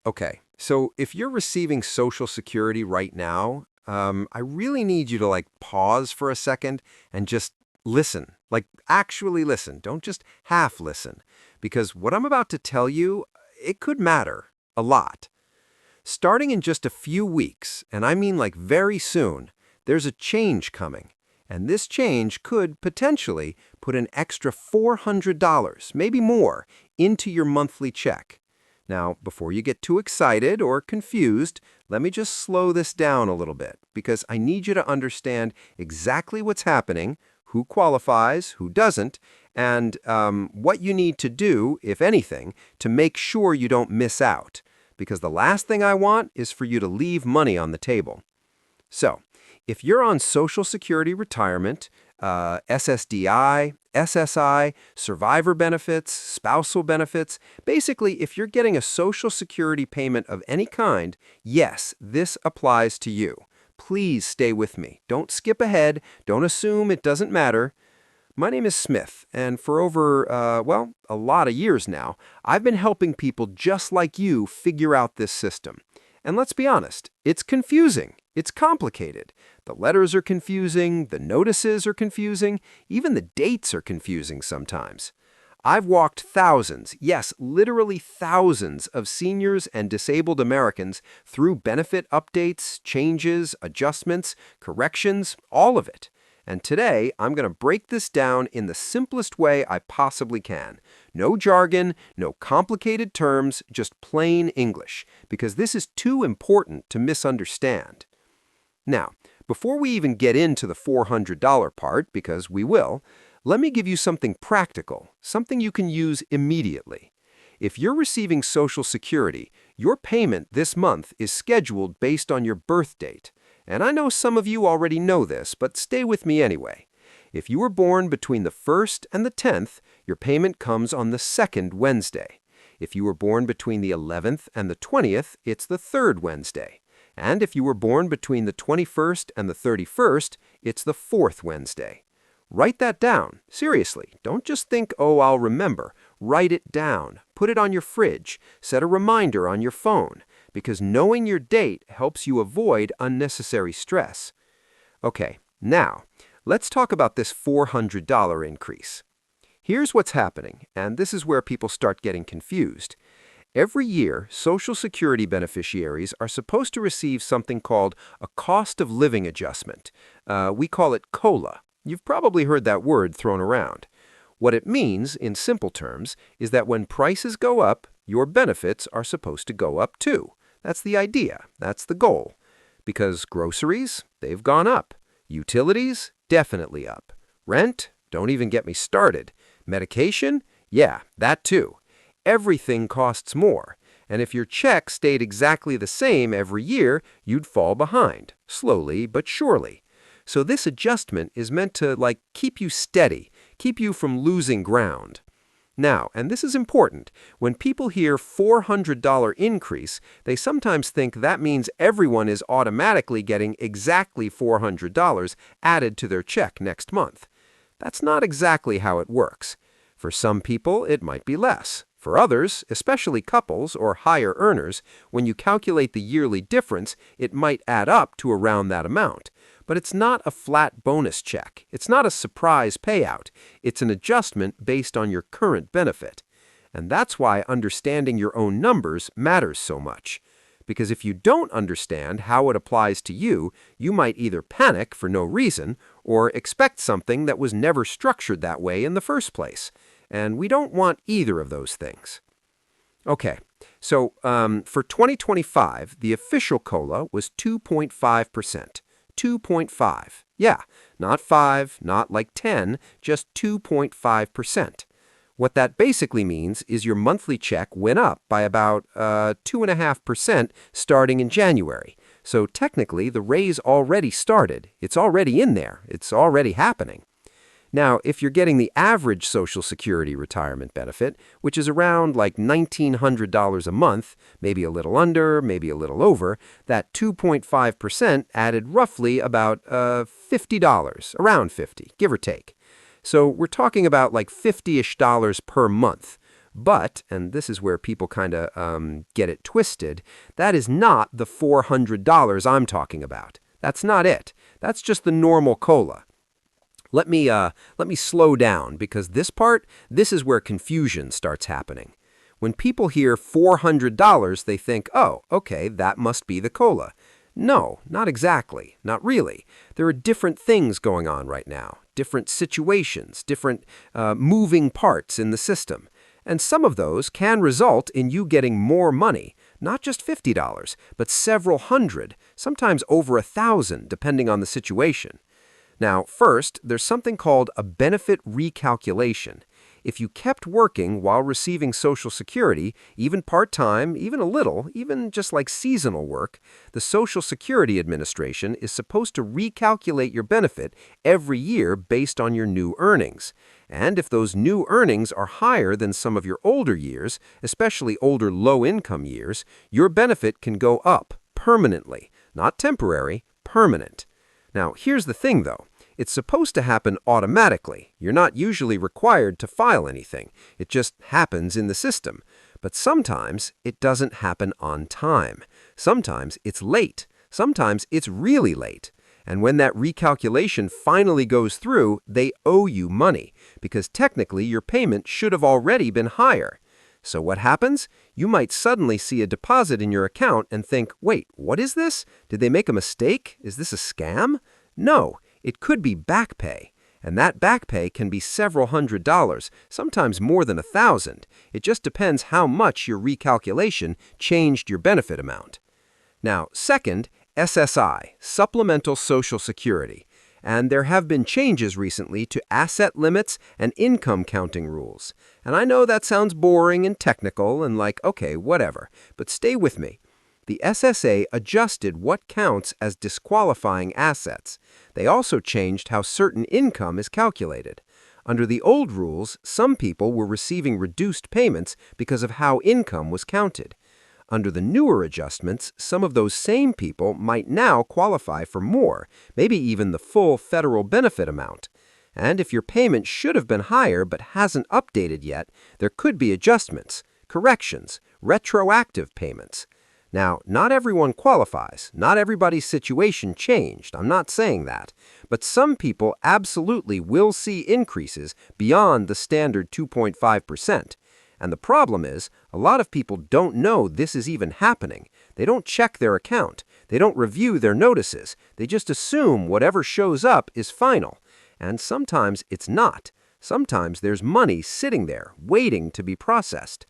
Okay, so if you're receiving Social Security right now, I really need you to pause for a second and just listen. Actually listen. Don't just half listen. Because what I'm about to tell you, it could matter a lot. Starting in just a few weeks, and I mean very soon, there's a change coming. And this change could potentially put an extra $400, maybe more, into your monthly check. Now, before you get too excited or confused, let me just slow this down a little bit because I need you to understand exactly what's happening, who qualifies, who doesn't, and what you need to do, if anything, to make sure you don't miss out. Because the last thing I want is for you to leave money on the table. So, if you're on Social Security retirement, SSDI, SSI, survivor benefits, spousal benefits, basically, if you're getting a Social Security payment of any kind, yes, this applies to you. Please stay with me. Don't skip ahead. Don't assume it doesn't matter. My name is Smith, and for over, a lot of years now, I've been helping people just like you figure out this system. And let's be honest, it's confusing. It's complicated. The letters are confusing, the notices are confusing, even the dates are confusing sometimes. I've walked thousands, yes, literally thousands of seniors and disabled Americans through benefit updates, changes, adjustments, corrections, all of it. And today, I'm going to break this down in the simplest way I possibly can. No jargon, no complicated terms, just plain English, because this is too important to misunderstand. Now, before we even get into the $400 part, because we will, let me give you something practical, something you can use immediately. If you're receiving Social Security, your payment this month is scheduled based on your birth date. And I know some of you already know this, but stay with me anyway. If you were born between the 1st and the 10th, your payment comes on the 2nd Wednesday. If you were born between the 11th and the 20th, it's the 3rd Wednesday. And if you were born between the 21st and the 31st, it's the 4th Wednesday. Write that down. Seriously, don't just think, oh, I'll remember. Write it down. Put it on your fridge. Set a reminder on your phone. Because knowing your date helps you avoid unnecessary stress. Okay, now, let's talk about this $400 increase. Here's what's happening, and this is where people start getting confused. Every year, Social Security beneficiaries are supposed to receive something called a cost of living adjustment. We call it COLA. You've probably heard that word thrown around. What it means, in simple terms, is that when prices go up, your benefits are supposed to go up too. That's the idea. That's the goal. Because groceries, they've gone up. Utilities, definitely up. Rent, don't even get me started. Medication, yeah, that too. Everything costs more. And if your check stayed exactly the same every year, you'd fall behind, slowly but surely. So this adjustment is meant to, keep you steady, keep you from losing ground. Now, and this is important, when people hear $400 increase, they sometimes think that means everyone is automatically getting exactly $400 added to their check next month. That's not exactly how it works. For some people, it might be less. For others, especially couples or higher earners, when you calculate the yearly difference, it might add up to around that amount. But it's not a flat bonus check. It's not a surprise payout. It's an adjustment based on your current benefit. And that's why understanding your own numbers matters so much. Because if you don't understand how it applies to you, you might either panic for no reason or expect something that was never structured that way in the first place. And we don't want either of those things. Okay, so for 2025, the official COLA was 2.5%. 2.5. Yeah, not 5, not like 10, just 2.5%. What that basically means is your monthly check went up by about 2.5% starting in January. So technically, the raise already started. It's already in there. It's already happening. Now, if you're getting the average Social Security retirement benefit, which is around $1,900 a month, maybe a little under, maybe a little over, that 2.5% added roughly about $50, around 50, give or take. So we're talking about $50-ish per month. But, and this is where people kind of get it twisted, that is not the $400 I'm talking about. That's not it. That's just the normal COLA. Let me slow down because this is where confusion starts happening. When people hear $400, they think, oh, okay, that must be the COLA. No, not exactly. Not really. There are different things going on right now, different situations, different moving parts in the system. And some of those can result in you getting more money, not just $50, but several hundred, sometimes over 1,000, depending on the situation. Now, first, there's something called a benefit recalculation. If you kept working while receiving Social Security, even part-time, even a little, even just like seasonal work, the Social Security Administration is supposed to recalculate your benefit every year based on your new earnings. And if those new earnings are higher than some of your older years, especially older low-income years, your benefit can go up permanently, not temporary, permanent. Now, here's the thing, though. It's supposed to happen automatically. You're not usually required to file anything. It just happens in the system. But sometimes it doesn't happen on time. Sometimes it's late. Sometimes it's really late. And when that recalculation finally goes through, they owe you money, because technically your payment should have already been higher. So what happens? You might suddenly see a deposit in your account and think, wait, what is this? Did they make a mistake? Is this a scam? No, it could be back pay. And that back pay can be several $100s, sometimes more than 1,000. It just depends how much your recalculation changed your benefit amount. Now, second, SSI, Supplemental Social Security. And there have been changes recently to asset limits and income counting rules. And I know that sounds boring and technical and like, okay, whatever, but stay with me. The SSA adjusted what counts as disqualifying assets. They also changed how certain income is calculated. Under the old rules, some people were receiving reduced payments because of how income was counted. Under the newer adjustments, some of those same people might now qualify for more, maybe even the full federal benefit amount. And if your payment should have been higher but hasn't updated yet, there could be adjustments, corrections, retroactive payments. Now, not everyone qualifies. Not everybody's situation changed. I'm not saying that. But some people absolutely will see increases beyond the standard 2.5%. And the problem is, a lot of people don't know this is even happening. They don't check their account. They don't review their notices. They just assume whatever shows up is final. And sometimes it's not. Sometimes there's money sitting there, waiting to be processed.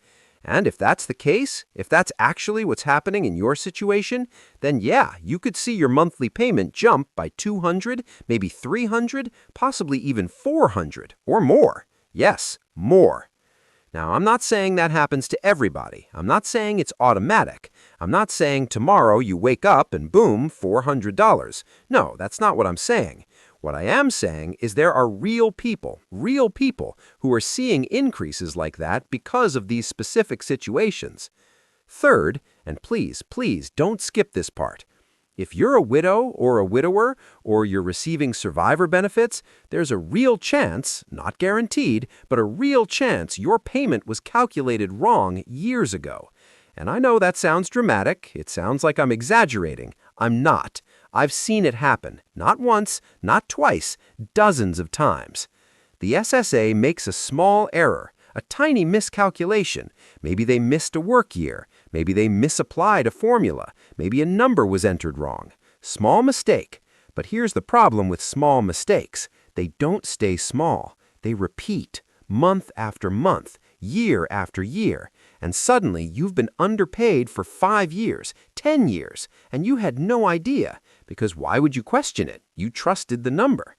And if that's the case, if that's actually what's happening in your situation, then yeah, you could see your monthly payment jump by $200, maybe $300, possibly even $400 or more. Yes, more. Now, I'm not saying that happens to everybody. I'm not saying it's automatic. I'm not saying tomorrow you wake up and boom, $400. No, that's not what I'm saying. What I am saying is there are real people who are seeing increases like that because of these specific situations. Third, and please don't skip this part. If you're a widow or a widower, or you're receiving survivor benefits, there's a real chance, not guaranteed, but a real chance your payment was calculated wrong years ago. And I know that sounds dramatic. It sounds like I'm exaggerating. I'm not. I've seen it happen. Not once, not twice, dozens of times. The SSA makes a small error, a tiny miscalculation. Maybe they missed a work year. Maybe they misapplied a formula. Maybe a number was entered wrong. Small mistake. But here's the problem with small mistakes. They don't stay small. They repeat, month after month, year after year. And suddenly you've been underpaid for 5 years, 10 years, and you had no idea. Because why would you question it? You trusted the number.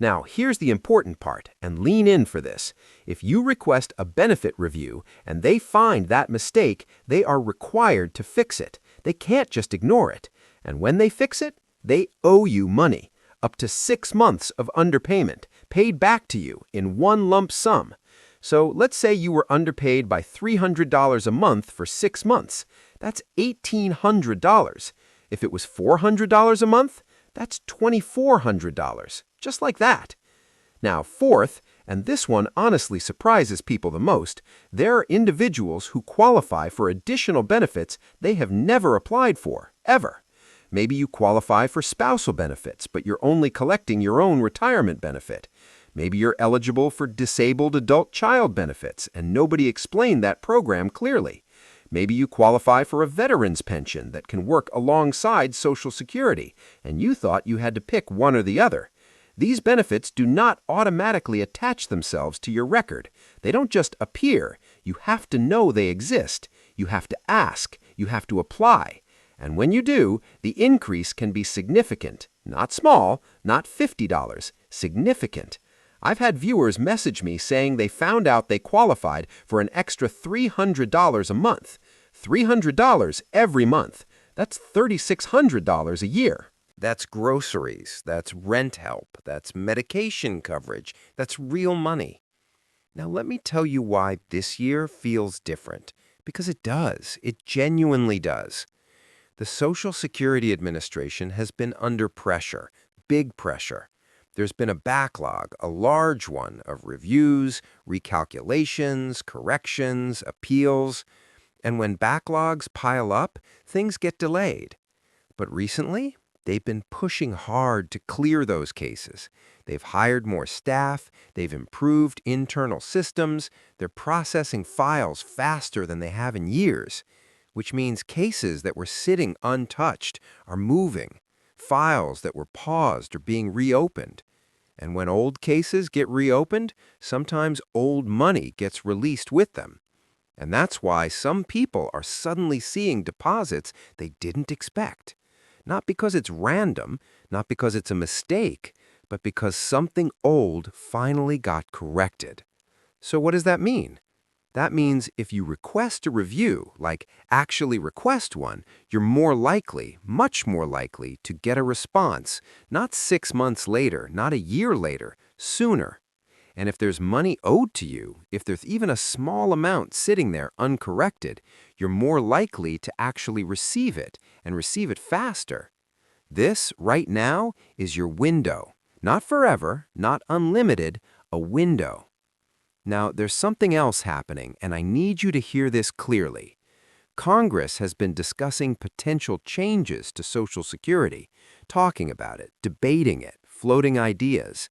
Now, here's the important part, and lean in for this. If you request a benefit review and they find that mistake, they are required to fix it. They can't just ignore it. And when they fix it, they owe you money, up to 6 months of underpayment, paid back to you in one lump sum. So let's say you were underpaid by $300 a month for 6 months. That's $1,800. If it was $400 a month, that's $2,400, just like that. Now, fourth, And this one honestly surprises people the most. There are individuals who qualify for additional benefits they have never applied for, ever. Maybe you qualify for spousal benefits, but you're only collecting your own retirement benefit. Maybe you're eligible for disabled adult child benefits, and nobody explained that program clearly. Maybe you qualify for a veteran's pension that can work alongside Social Security, and you thought you had to pick one or the other. These benefits do not automatically attach themselves to your record. They don't just appear. You have to know they exist. You have to ask. You have to apply. And when you do, the increase can be significant. Not small, not $50. Significant. I've had viewers message me saying they found out they qualified for an extra $300 a month. $300 every month. That's $3,600 a year. That's groceries, that's rent help, that's medication coverage, that's real money. Now let me tell you why this year feels different. Because it does. It genuinely does. The Social Security Administration has been under pressure, big pressure. There's been a backlog, a large one, of reviews, recalculations, corrections, appeals. And when backlogs pile up, things get delayed. But recently, they've been pushing hard to clear those cases. They've hired more staff, they've improved internal systems, they're processing files faster than they have in years, which means cases that were sitting untouched are moving. Files that were paused are being reopened. And when old cases get reopened, sometimes old money gets released with them. And that's why some people are suddenly seeing deposits they didn't expect. Not because it's random, not because it's a mistake, but because something old finally got corrected. So what does that mean? That means if you request a review, like actually request one, you're more likely, much more likely, to get a response, not 6 months later, not a year later, sooner. And if there's money owed to you, if there's even a small amount sitting there uncorrected, you're more likely to actually receive it, and receive it faster. This, right now, is your window. Not forever, not unlimited, a window. Now, there's something else happening, and I need you to hear this clearly. Congress has been discussing potential changes to Social Security, talking about it, debating it, floating ideas.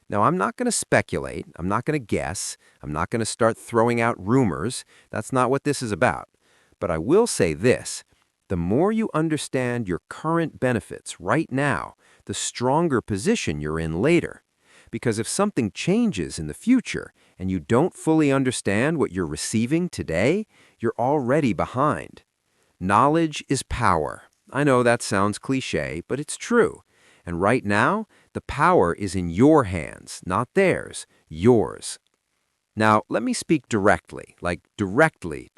Now, I'm not going to speculate, I'm not going to guess, I'm not going to start throwing out rumors. That's not what this is about. But I will say this. The more you understand your current benefits right now, the stronger position you're in later. Because if something changes in the future and you don't fully understand what you're receiving today, you're already behind. Knowledge is power. I know that sounds cliche, but it's true. And right now, the power is in your hands, not theirs, yours. Now, let me speak directly, like directly.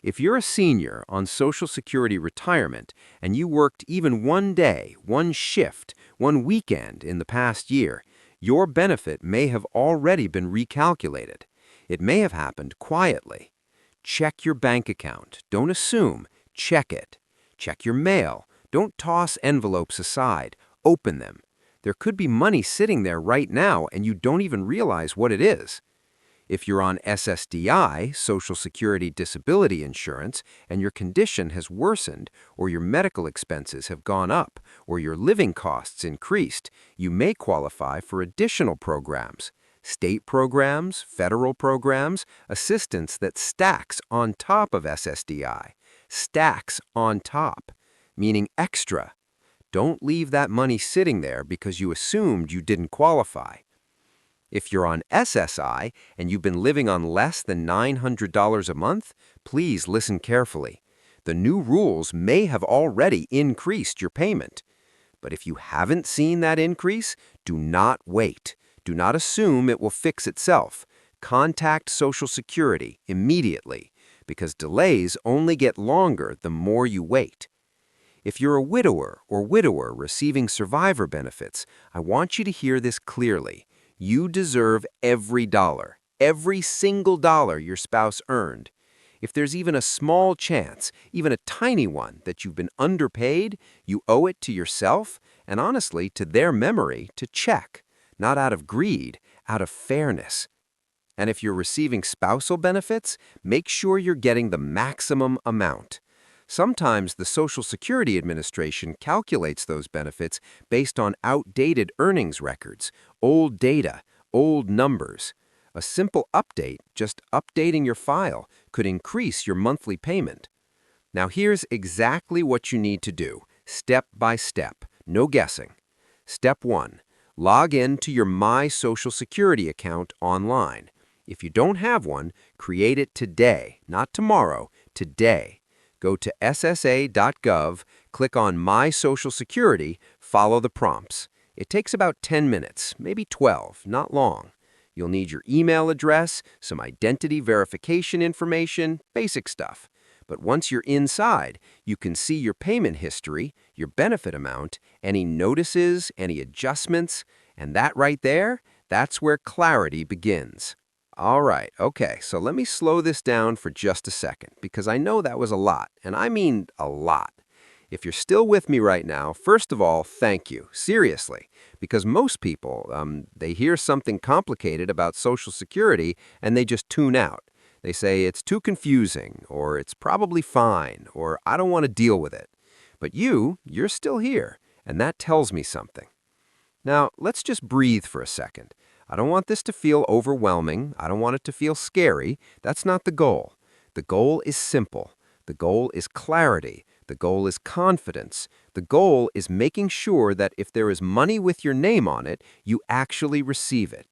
If you're a senior on Social Security retirement and you worked even one day, one shift, one weekend in the past year, your benefit may have already been recalculated. It may have happened quietly. Check your bank account. Don't assume. Check it. Check your mail. Don't toss envelopes aside. Open them. There could be money sitting there right now and you don't even realize what it is. If you're on SSDI, Social Security Disability Insurance, and your condition has worsened, or your medical expenses have gone up, or your living costs increased, you may qualify for additional programs. State programs, federal programs, assistance that stacks on top of SSDI. Stacks on top, meaning extra. Don't leave that money sitting there because you assumed you didn't qualify. If you're on SSI and you've been living on less than $900 a month, please listen carefully. The new rules may have already increased your payment. But if you haven't seen that increase, do not wait. Do not assume it will fix itself. Contact Social Security immediately, because delays only get longer the more you wait. If you're a widower or widower receiving survivor benefits, I want you to hear this clearly. You deserve every dollar, every single dollar your spouse earned. If there's even a small chance, even a tiny one, that you've been underpaid, you owe it to yourself and honestly to their memory to check, not out of greed, out of fairness. And if you're receiving spousal benefits, make sure you're getting the maximum amount. Sometimes the Social Security Administration calculates those benefits based on outdated earnings records, old data, old numbers. A simple update, just updating your file, could increase your monthly payment. Now here's exactly what you need to do, step by step, no guessing. Step 1. Log in to your My Social Security account online. If you don't have one, create it today, not tomorrow, today. Go to ssa.gov, click on My Social Security, follow the prompts. It takes about 10 minutes, maybe 12, not long. You'll need your email address, some identity verification information, basic stuff. But once you're inside, you can see your payment history, your benefit amount, any notices, any adjustments, and that right there, that's where clarity begins. All right, okay, so let me slow this down for just a second, because I know that was a lot, and I mean a lot. If you're still with me right now, first of all, thank you, seriously, because most people, they hear something complicated about Social Security and they just tune out. They say it's too confusing, or it's probably fine, or I don't want to deal with it. But you're still here, and that tells me something. Now, let's just breathe for a second. I don't want this to feel overwhelming. I don't want it to feel scary. That's not the goal. The goal is simple. The goal is clarity. The goal is confidence. The goal is making sure that if there is money with your name on it, you actually receive it.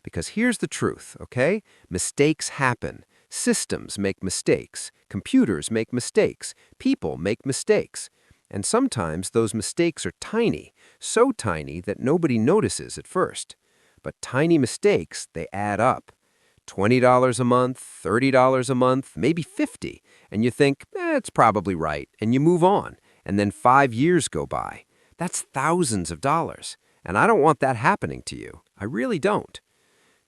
Because here's the truth, okay? Mistakes happen. Systems make mistakes. Computers make mistakes. People make mistakes. And sometimes those mistakes are tiny, so tiny that nobody notices at first. But tiny mistakes, they add up. $20 a month, $30 a month, maybe $50. And you think, it's probably right, and you move on. And then 5 years go by. That's thousands of dollars. And I don't want that happening to you. I really don't.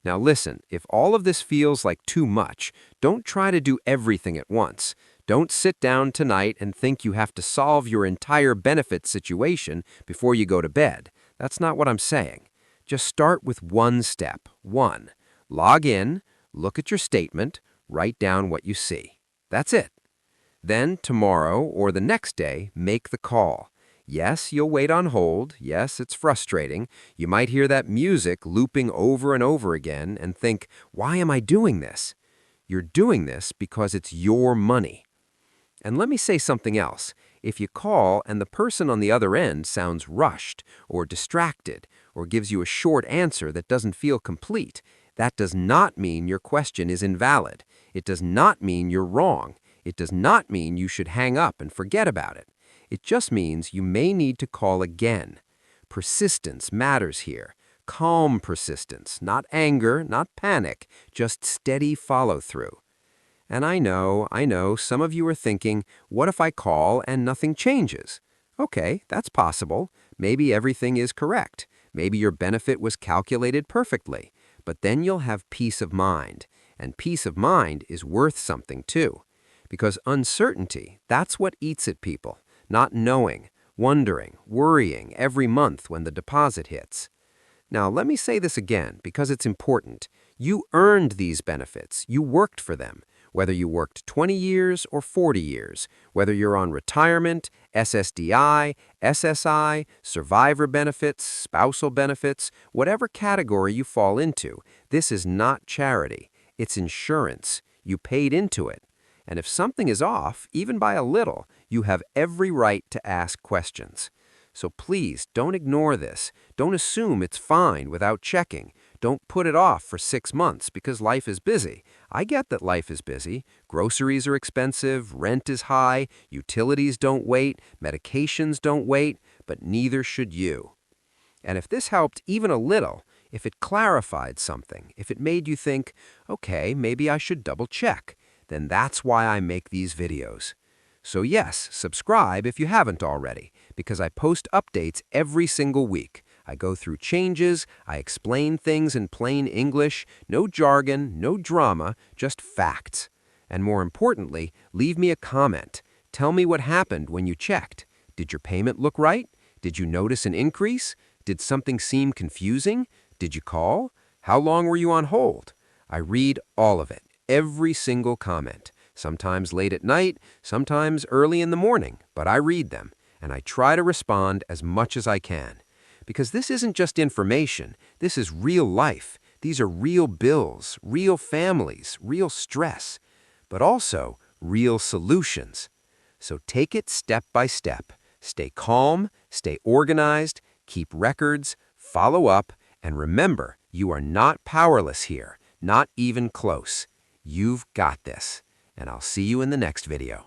Now listen, if all of this feels like too much, don't try to do everything at once. Don't sit down tonight and think you have to solve your entire benefit situation before you go to bed. That's not what I'm saying. Just start with one step. 1. Log in, look at your statement, write down what you see. That's it. Then tomorrow or the next day, make the call. Yes, you'll wait on hold. Yes, it's frustrating. You might hear that music looping over and over again and think, why am I doing this? You're doing this because it's your money. And let me say something else. If you call and the person on the other end sounds rushed or distracted or gives you a short answer that doesn't feel complete, that does not mean your question is invalid. It does not mean you're wrong. It does not mean you should hang up and forget about it. It just means you may need to call again. Persistence matters here. Calm persistence, not anger, not panic, just steady follow-through. And I know, some of you are thinking, what if I call and nothing changes? Okay, that's possible. Maybe everything is correct. Maybe your benefit was calculated perfectly. But then you'll have peace of mind. And peace of mind is worth something too. Because uncertainty, that's what eats at people. Not knowing, wondering, worrying every month when the deposit hits. Now, let me say this again because it's important. You earned these benefits. You worked for them. Whether you worked 20 years or 40 years, whether you're on retirement, SSDI, SSI, survivor benefits, spousal benefits, whatever category you fall into, this is not charity. It's insurance. You paid into it. And if something is off, even by a little, you have every right to ask questions. So please don't ignore this. Don't assume it's fine without checking. Don't put it off for 6 months because life is busy. I get that life is busy. Groceries are expensive, rent is high, utilities don't wait, medications don't wait, but neither should you. And if this helped even a little, if it clarified something, if it made you think, okay, maybe I should double check, then that's why I make these videos. So yes, subscribe if you haven't already, because I post updates every single week. I go through changes, I explain things in plain English, no jargon, no drama, just facts. And more importantly, leave me a comment. Tell me what happened when you checked. Did your payment look right? Did you notice an increase? Did something seem confusing? Did you call? How long were you on hold? I read all of it, every single comment. Sometimes late at night, sometimes early in the morning, but I read them, and I try to respond as much as I can. Because this isn't just information, this is real life. These are real bills, real families, real stress, but also real solutions. So take it step by step. Stay calm, stay organized, keep records, follow up, and remember, you are not powerless here, not even close. You've got this. And I'll see you in the next video.